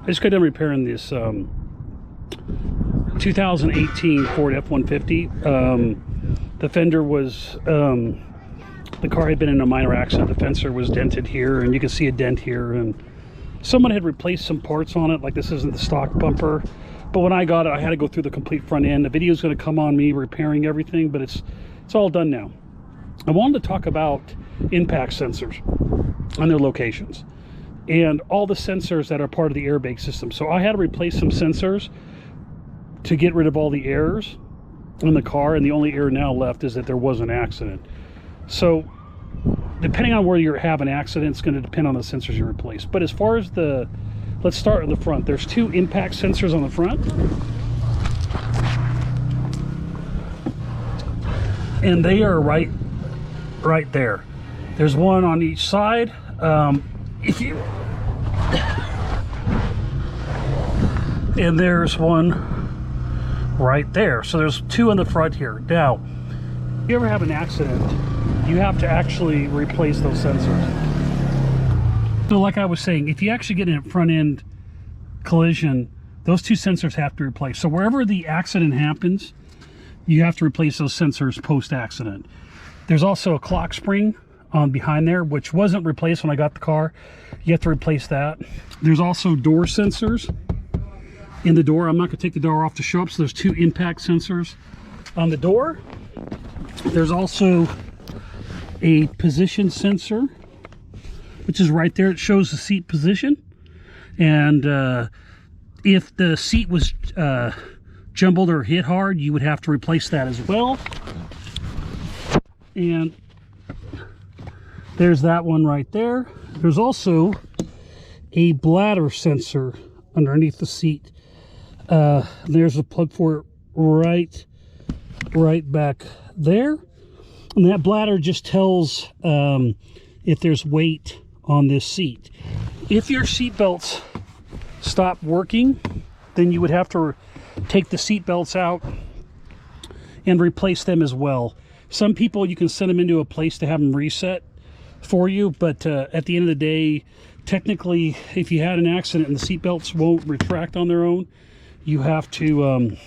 just got done repairing this 2018 Ford F150. The fender was, the car had been in a minor accident. The fender was dented here, and you can see a dent here. And someone had replaced some parts on it, like this isn't the stock bumper. But when I got it, I had to go through the complete front end. The video is going to come on me repairing everything, but it's all done now. I wanted to talk about impact sensors and their locations and all the sensors that are part of the airbag system. So I had to replace some sensors to get rid of all the errors in the car, and the only error now left is that there was an accident. So depending on where you have an accident, it's going to depend on the sensors you replace. But as far as let's start in the front. There's two impact sensors on the front, and they are right there. There's one on each side. And there's one right there. So there's two in the front here. Now, if you ever have an accident, you have to actually replace those sensors. So like I was saying, if you actually get in a front end collision, those two sensors have to be replaced. So wherever the accident happens, you have to replace those sensors post-accident. There's also a clock spring on behind there, which wasn't replaced when I got the car. You have to replace that. There's also door sensors in the door. I'm not going to take the door off to show up. So there's two impact sensors on the door. There's also a position sensor, which is right there. It shows the seat position, and if the seat was jumbled or hit hard, you would have to replace that as well. And there's that one right there. There's also a bladder sensor underneath the seat. There's a plug for it right back there, and that bladder just tells if there's weight on this seat. If your seat belts stop working, then you would have to take the seat belts out and replace them as well. Some people, you can send them into a place to have them reset for you, but at the end of the day, technically, if you had an accident and the seat belts won't retract on their own, you have to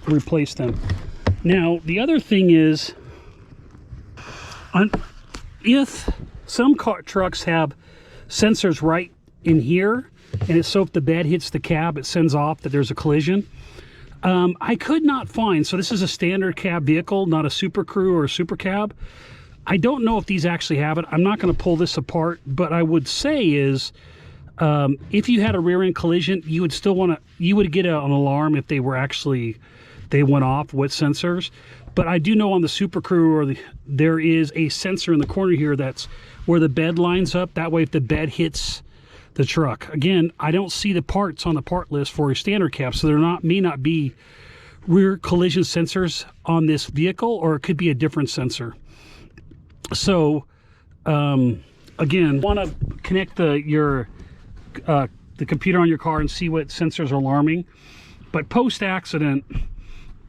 replace them. Now, the other thing is, if some trucks have sensors right in here, and it's so if the bed hits the cab, it sends off that there's a collision. I could not find, so this is a standard cab vehicle, not a super crew or a super cab. I don't know if these actually have it. I'm not going to pull this apart, but I would say is, if you had a rear end collision, you would still want to, you would get an alarm if they were actually, they went off with sensors. But I do know on the Super Crew, there is a sensor in the corner here that's where the bed lines up. That way, if the bed hits the truck, again, I don't see the parts on the part list for a standard cab, so there may not be rear collision sensors on this vehicle, or it could be a different sensor. So, again, want to connect the computer on your car and see what sensors are alarming. But post-accident,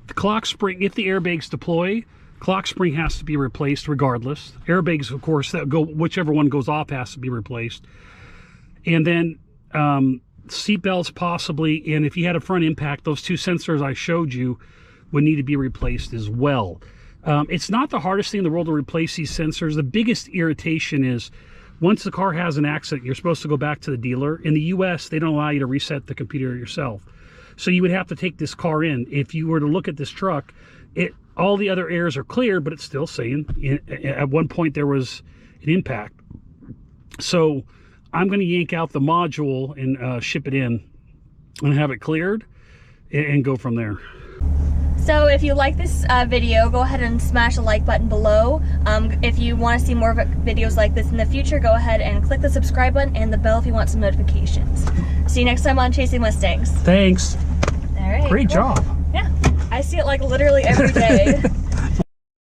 the clock spring, if the airbags deploy, clock spring has to be replaced regardless. Airbags, of course, that go, whichever one goes off has to be replaced. And then seat belts possibly, and if you had a front impact, those two sensors I showed you would need to be replaced as well. It's not the hardest thing in the world to replace these sensors. The biggest irritation is once the car has an accident, you're supposed to go back to the dealer. In the US, they don't allow you to reset the computer yourself. So you would have to take this car in. If you were to look at this truck, all the other errors are clear, but it's still saying at one point there was an impact. So I'm going to yank out the module and ship it in and have it cleared and go from there. So if you like this video, go ahead and smash the like button below. If you want to see more videos like this in the future, go ahead and click the subscribe button and the bell if you want some notifications. See you next time on Chasing Mustangs. Thanks. All right. Great job. Yeah, I see it like literally every day.